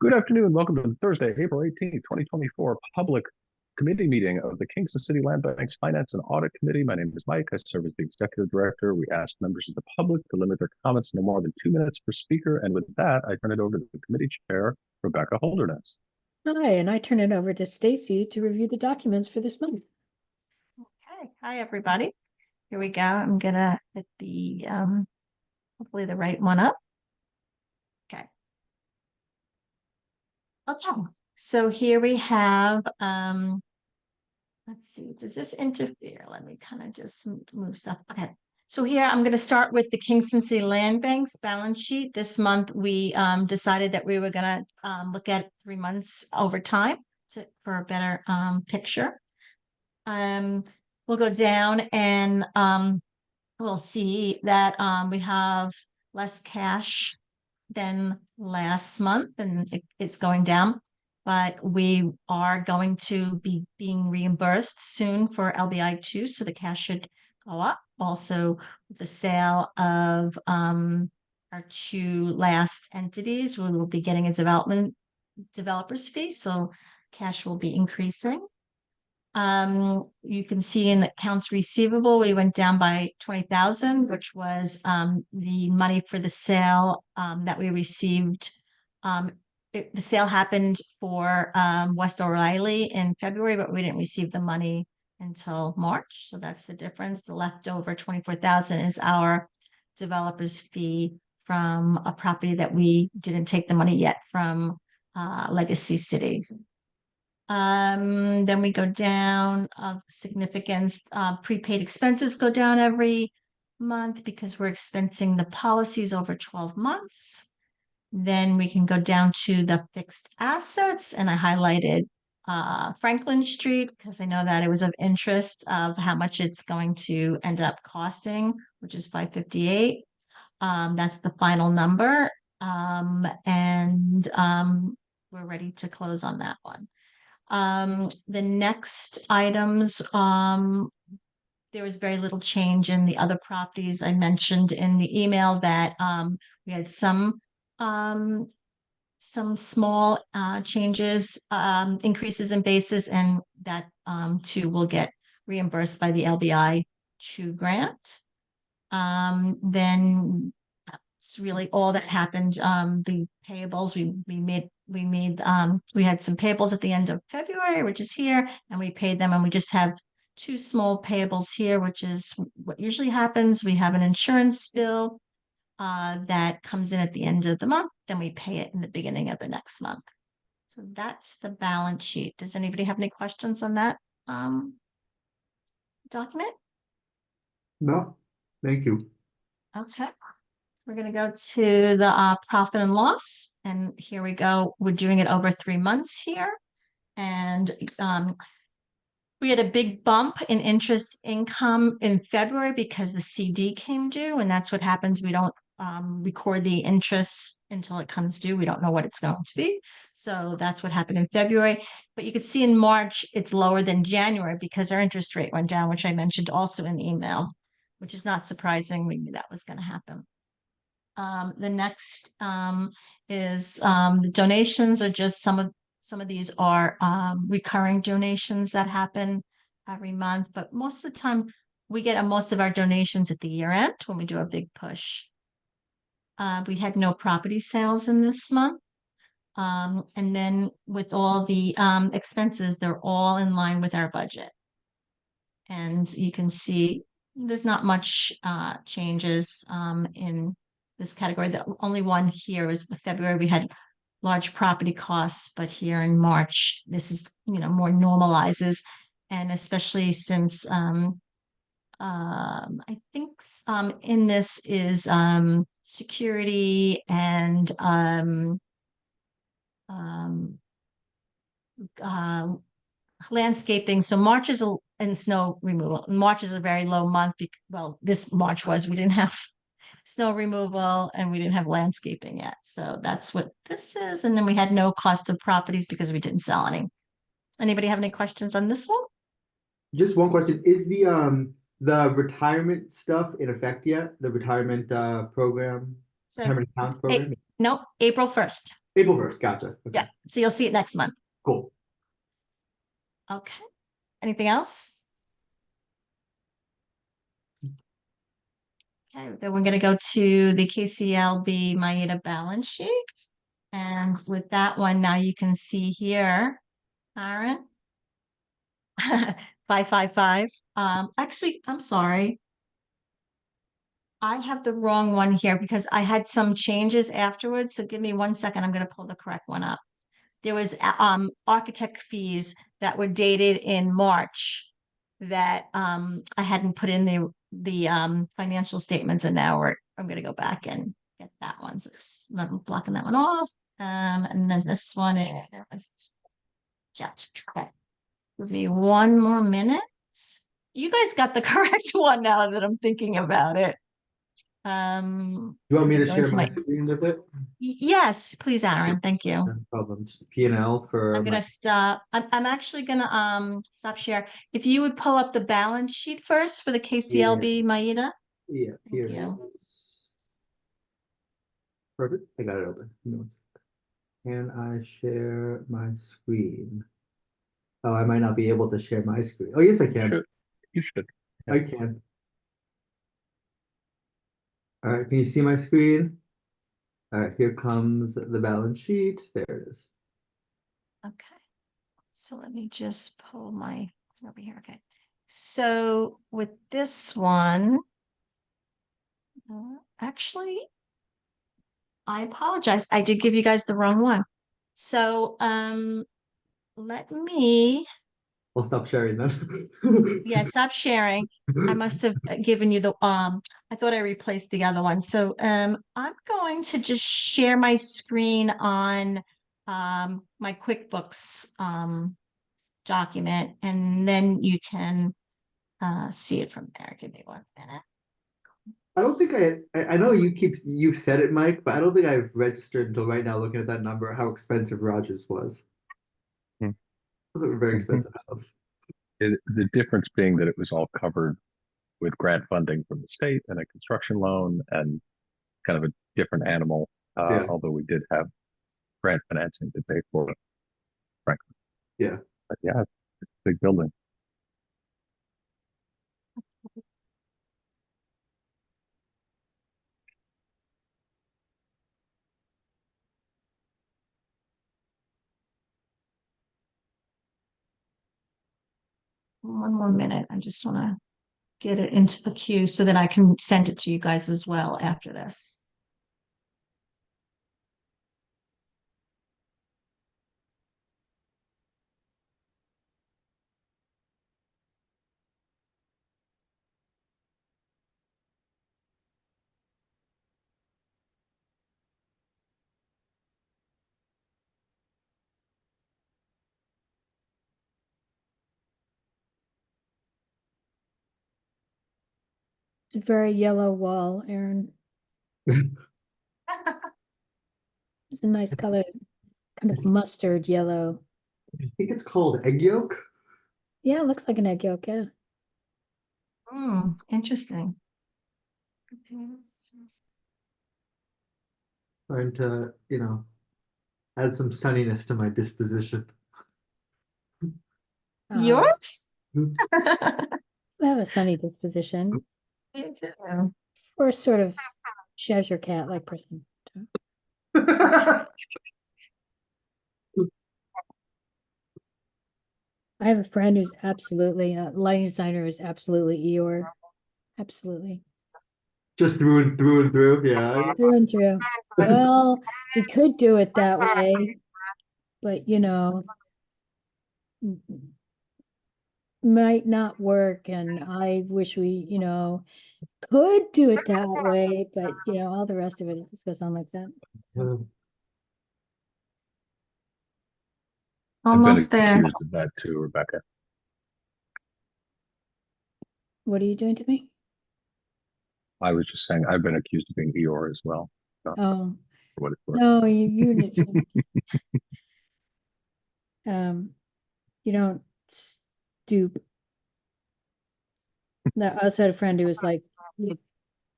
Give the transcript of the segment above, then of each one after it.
Good afternoon. Welcome to the Thursday, April 18th, 2024 public committee meeting of the Kingston City Land Bank's Finance and Audit Committee. My name is Mike. I serve as the executive director. We ask members of the public to limit their comments no more than 2 minutes per speaker. And with that, I turn it over to the committee chair, Rebecca Holderness. Hi, and I turn it over to Stacy to review the documents for this month. Okay. Hi, everybody. Here we go. I'm gonna hit the hopefully the right one up. Okay. Okay. So here we have let's see, does this interfere? Let me kind of just move stuff. Okay. So here I'm going to start with the Kingston City Land Bank's balance sheet. This month we decided that we were going to look at 3 months over time for a better picture. We'll go down and we'll see that we have less cash than last month, and it's going down. But we are going to be being reimbursed soon for LBI2, so the cash should go up. Also, the sale of our 2 last entities, we will be getting a developer's fee, so cash will be increasing. You can see in the accounts receivable, we went down by 20,000, which was the money for the sale that we received. The sale happened for West O'Reilly in February, but we didn't receive the money until March. So that's the difference. The leftover 24,000 is our developer's fee from a property that we didn't take the money yet from Legacy City. Then we go down of significance. Prepaid expenses go down every month because we're expensing the policies over 12 months. Then we can go down to the fixed assets, and I highlighted Franklin Street because I know that it was of interest of how much it's going to end up costing, which is $558. That's the final number, and we're ready to close on that one. The next items, there was very little change in the other properties. I mentioned in the email that we had some small changes, increases in basis, and that too will get reimbursed by the LBI2 grant. Then that's really all that happened. The payables we had some payables at the end of February, which is here, and we paid them, and we just have 2 small payables here, which is what usually happens. We have an insurance bill that comes in at the end of the month, then we pay it in the beginning of the next month. So that's the balance sheet. Does anybody have any questions on that document? No, thank you. Okay. We're going to go to the profit and loss. And here we go. We're doing it over 3 months here. And we had a big bump in interest income in February because the CD came due. And that's what happens. We don't record the interest until it comes due. We don't know what it's going to be. So that's what happened in February. But you could see in March, it's lower than January because our interest rate went down, which I mentioned also in the email, which is not surprising. We knew that was going to happen. The next is the donations are just some of these are recurring donations that happen every month, but most of the time we get most of our donations at the year end when we do a big push. We had no property sales in this month. And then with all the expenses, they're all in line with our budget. And you can see there's not much changes in this category. The only one here is the February we had large property costs, but here in March, this is, more normalizes. And especially since I think in this is security and landscaping. So March is and snow removal. March is a very low month. Well, this March was, we didn't have snow removal and we didn't have landscaping yet. So that's what this is. And then we had no cost of properties because we didn't sell any. Anybody have any questions on this one? Just one question. Is the retirement stuff in effect yet? The retirement program? So, retirement account program? No, April 1st. April 1st, gotcha. Okay, Yeah, so you'll see it next month. cool. Okay. Anything else? Okay, then we're gonna go to the KCLB Maida balance sheet. And with that one, now you can see here, Aaron. 555. Actually, I'm sorry. I have the wrong one here because I had some changes afterwards. So give me 1 second. I'm gonna pull the correct one up. There was architect fees that were dated in March that I hadn't put in the financial statements, and now I'm gonna go back and get that one. So I'm blocking that one off. And then this one is just okay. Give me 1 more minute. You guys got the correct one now that I'm thinking about it. You want me to go share into my my- screen with it? Yes, please, Aaron. Thank you. No problem. Just P&L for I'm gonna stop. I'm actually gonna stop share. If you would pull up the balance sheet first for the KCLB Maida. yeah, here it you. is. Perfect. I got it open. Give me 1 second. Can I share my screen? Oh, I might not be able to share my screen. Oh, yes, I can. You should. I can. All right, can you see my screen? All right, here comes the balance sheet. There it is. Okay. So let me just pull my over here. Okay. So with this one, actually, I apologize. I did give you guys the wrong one. So let me I'll stop sharing then. yeah, stop sharing. I must have given you the I thought I replaced the other one. So I'm going to just share my screen on my QuickBooks document, and then you can see it from there. Give me 1 minute. I don't think I know you've said it, Mike, but I don't think I've registered until right now looking at that number how expensive Rogers was. Hmm. It was a very expensive house. The difference being that it was all covered with grant funding from the state and a construction loan and kind of a different animal. Yeah. Although we did have grant financing to pay for it, frankly. Yeah. But yeah, it's a big building. One more minute. I just want to get it into the queue so that I can send it to you guys as well after this. It's a very yellow wall, Aaron. It's a nice color, kind of mustard yellow. I think it's called egg yolk. Yeah, it looks like an egg yolk, yeah. Interesting. Trying to, add some sunniness to my disposition. Yours? I have a sunny disposition. You do. For a sort of Cheshire cat-like person. I have a friend who's absolutely a lighting designer who's absolutely Eeyore. Absolutely. Just through and through and through. Yeah. Through and through. Well, we could do it that way, but might not work. And I wish we, could do it that way, but all the rest of it just goes on like that. Almost I've been there. accused of that too, Rebecca. What are you doing to me? I was just saying I've been accused of being Eeyore as well. So, Oh, for what it's worth. no, you you don't stoop. No, I also had a friend who was like,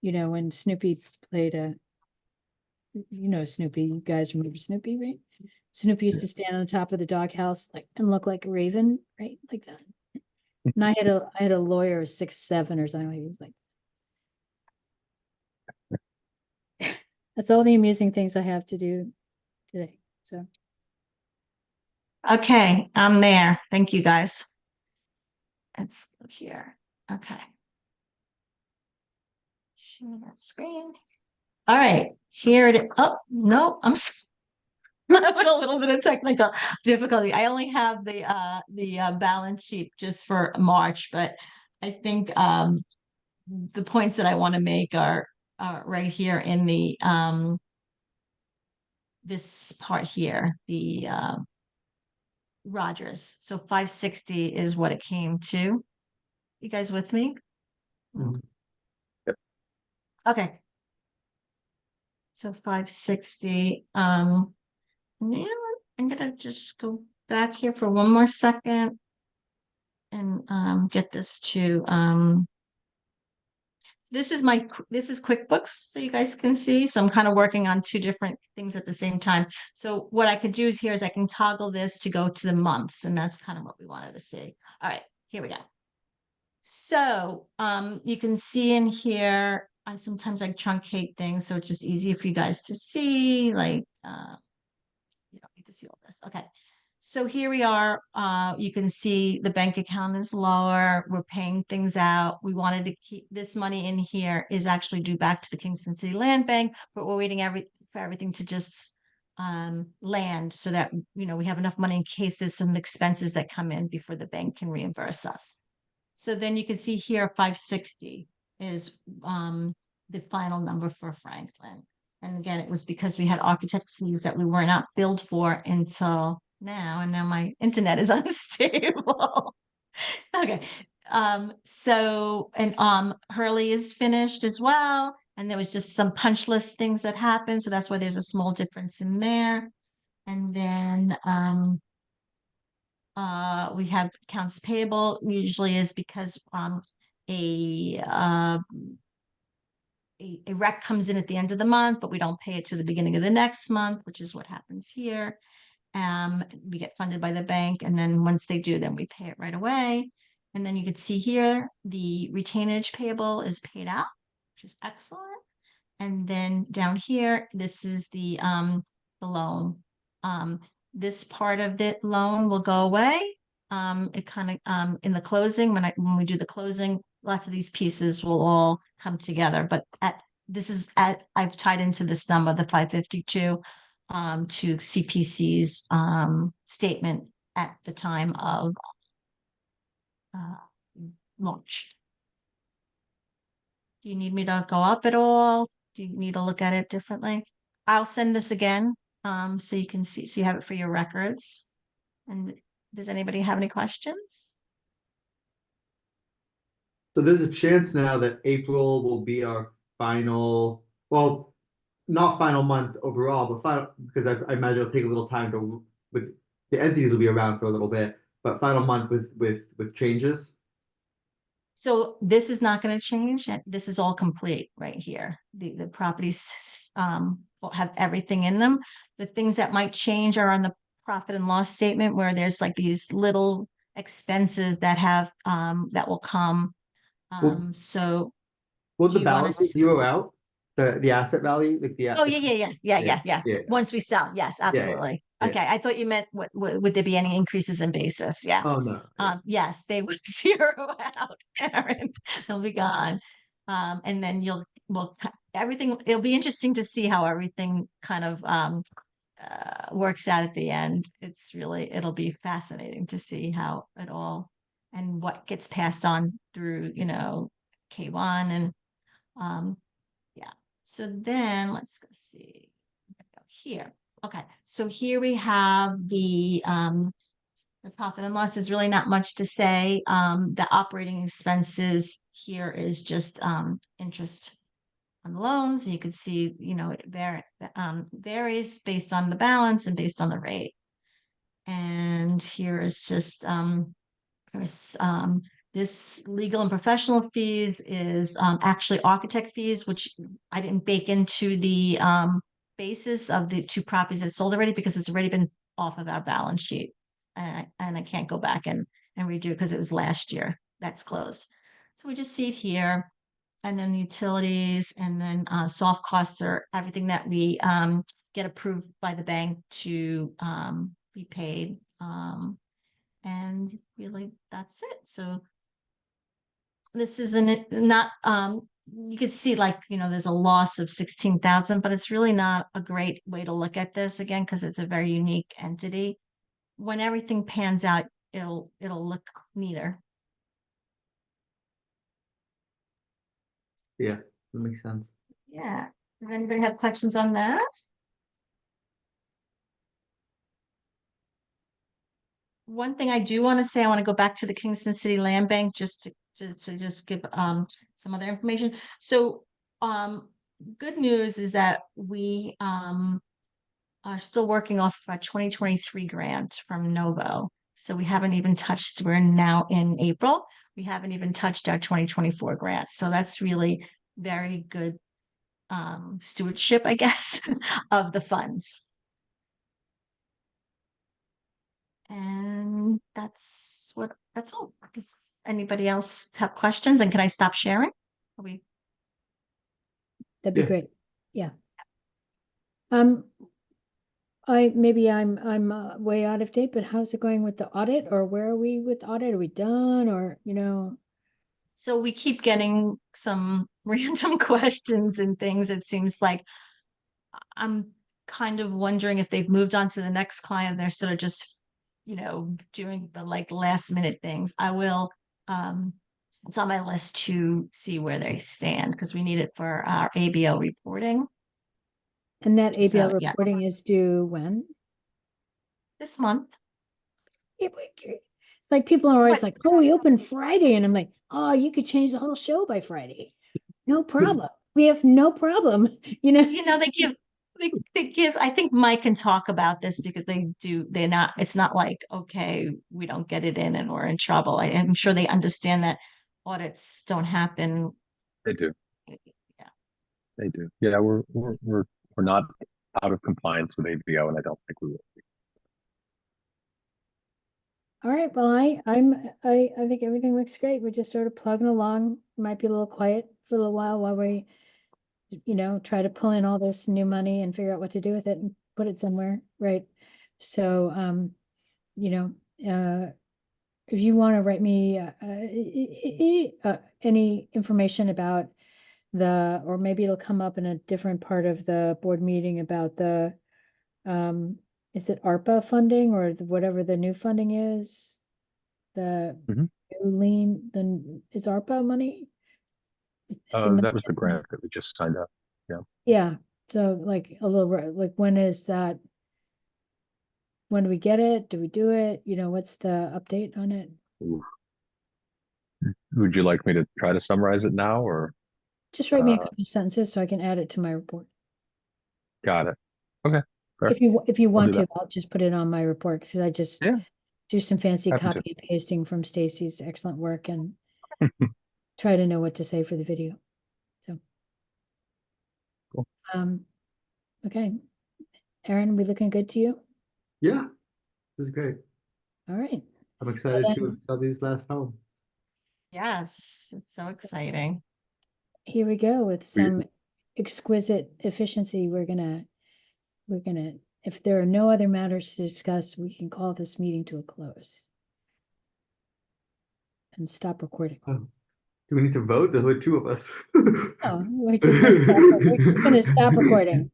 when Snoopy played you know Snoopy, you guys remember Snoopy, right? Snoopy used to stand on the top of the doghouse like and look like a raven, right? Like that. And I had a lawyer 6'7" or something. He was like, that's all the amusing things I have to do today. So Okay, I'm there. Thank you, guys. Let's go here. Okay. Share that screen. All right, here it is. Oh, no, I'm having a little bit of technical difficulty. I only have the balance sheet just for March, but I think the points that I want to make are right here in the this part here, the Rogers. So 560 is what it came to. You guys with me? Mhm. Okay. So 560. Yeah, I'm gonna just go back here for one more second and get this to this is QuickBooks, so you guys can see. So I'm kind of working on two different things at the same time. So what I could do is here is I can toggle this to go to the months, and that's kind of what we wanted to see. All right, here we go. So you can see in here, I sometimes like truncate things, so it's just easy for you guys to see, like you don't need to see all this. Okay. So here we are. You can see the bank account is lower. We're paying things out. We wanted to keep this money in here is actually due back to the Kingston City Land Bank, but we're waiting for everything to just land so that, you know, we have enough money in case there's some expenses that come in before the bank can reimburse us. So then you can see here 560 is the final number for Franklin. And again, it was because we had architect fees that we were not billed for until now, and now my internet is unstable. Okay. So and Hurley is finished as well. And there was just some punch list things that happened. So that's why there's a small difference in there. And then we have accounts payable usually is because a a rec comes in at the end of the month, but we don't pay it to the beginning of the next month, which is what happens here. We get funded by the bank, and then once they do, then we pay it right away. And then you can see here the retainage payable is paid out, which is excellent. And then down here, this is the loan. This part of the loan will go away. It kind of in the closing, when we do the closing, lots of these pieces will all come together. But I've tied into this number, the 552, to CPC's statement at the time of launch. Do you need me to go up at all? Do you need to look at it differently? I'll send this again, so you can see, so you have it for your records. And does anybody have any questions? So there's a chance now that April will be our final, well, not final month overall, but final, because I imagine it'll take a little time to, with the entities will be around for a little bit, but final month with changes. So this is not going to change. This is all complete right here. The properties will have everything in them. The things that might change are on the profit and loss statement, where there's like these little expenses that have that will come. So Will do the you wanna balance zero out? The asset value, like the oh, yeah. yeah. Once we sell, yes, Yeah. absolutely. Yeah. Okay, I thought you meant would there be any increases in basis? Yeah. Oh no. Yes, they would zero out, Aaron. They'll be gone. And then everything, it'll be interesting to see how everything kind of works out at the end. It'll be fascinating to see how it all and what gets passed on through, K1 and yeah. So then let's go see here. Okay, so here we have the profit and loss is really not much to say. The operating expenses here is just interest on the loans. You can see, it varies based on the balance and based on the rate. And here is just this legal and professional fees is actually architect fees, which I didn't bake into the basis of the two properties that sold already because it's already been off of our balance sheet. And I can't go back and redo it because it was last year. That's closed. So we just see it here. And then the utilities and then soft costs are everything that we get approved by the bank to be paid. And really that's it. So this isn't not you could see like, there's a loss of 16,000, but it's really not a great way to look at this again, because it's a very unique entity. When everything pans out, it'll look neater. Yeah, that makes sense. Yeah. Does anybody have questions on that? One thing I do want to say, I want to go back to the Kingston City Land Bank just to just give some other information. So good news is that we are still working off a 2023 grant from Novo. So we haven't even touched, we're now in April. We haven't even touched our 2024 grant. So that's really very good stewardship, I guess, of the funds. And that's all. Does anybody else have questions? And can I stop sharing? That'd be Yeah. great. Yeah. Maybe I'm way out of date, but how's it going with the audit, or where are we with audit? Are we done, or So we keep getting some random questions and things. It seems like I'm kind of wondering if they've moved on to the next client. They're sort of just, doing the like last minute things. I will, it's on my list to see where they stand because we need it for our ABL reporting. And that ABL So, yeah. reporting is due when? This month. It's like people are always But- like, "Oh, we open Friday," and I'm like, "Oh, you could change the whole show by Friday. No problem. We have no problem." They give, I think Mike can talk about this because it's not like, okay, we don't get it in and we're in trouble. I'm sure they understand that audits don't happen. They do. Yeah. They do. Yeah, we're not out of compliance with ABO, and I don't think we will be. All right. Well, I think everything looks great. We're just sort of plugging along. Might be a little quiet for a little while we, try to pull in all this new money and figure out what to do with it and put it somewhere, right? So, if you want to write me any information about or maybe it'll come up in a different part of the board meeting about the, is it ARPA funding or whatever the new funding is? The Mhm. new it's ARPA money? It's a That was the grant that we just signed up. Yeah, so like a little, like when is that? When do we get it? Do we do it? What's the update on it? Ooh. Would you like me to try to summarize it now, or? Just write me a couple sentences so I can add it to my report. Got it. Okay. Fair. If you want do to, I'll just put it on my report because I just Yeah. do some fancy Happy to. copy and pasting from Stacy's excellent work and try to know what to say for the video. So, Cool. Okay. Aaron, we looking good to you? Yeah, this is great. All right. I'm excited then- to sell these last homes. Yes, it's so exciting. Here we go with some exquisite efficiency. We're gonna, if there are no other matters to discuss, we can call this meeting to a close. And stop recording. Oh, do we need to vote? There's only two of us. Oh, we're just gonna stop recording.